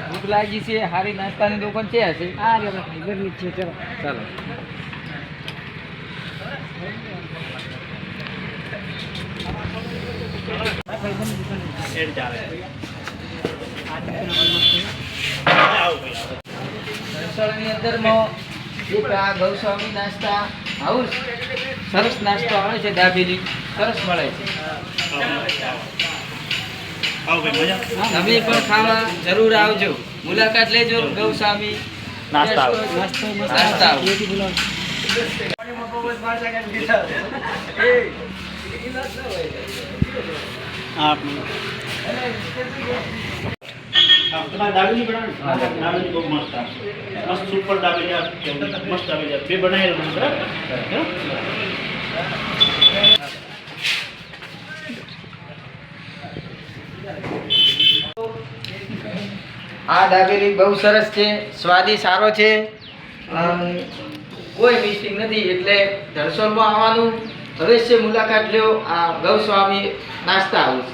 ભૂખ લાગી છે, સારી નાસ્તાની દુકાન છે હશે? આ રે ભાઈ ગરમી છે ચલો. ચાલો. રણછોડની અંદરમાં એક આ ગૌસ્વામી નાસ્તા હાઉસ સરસ નાસ્તો આવે છે, દાબેલી સરસ મળે છે. તમે પણ ખાવા જરૂર આવજો, મુલાકાત લેજો. ગૌસ્વામી નાસ્તા નાસ્તો મસ્ત નાસ્તા. બેટી બોલાવો. તમારે દાબેલી બનાવે દાબેલી બહુ મસ્ત આવશે. મસ્ત સુપર દાબેલી મસ્ત દાબેલી બે બનાવી બરાબર. આ દાબેલી બહુ સરસ છે, સ્વાદી સારો છે, કોઈ મિસ્ટેક નથી. એટલે ધરસોલમાં આવવાનું, અવશ્ય મુલાકાત લ્યો આ ગૌસ્વામી નાસ્તા હાઉસ.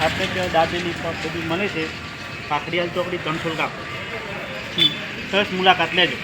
આપણે ત્યાં દાબેલી પણ બધી મળે છે. કાકડિયાલ ચોકડી 300 કાપ. સરસ મુલાકાત લેજો.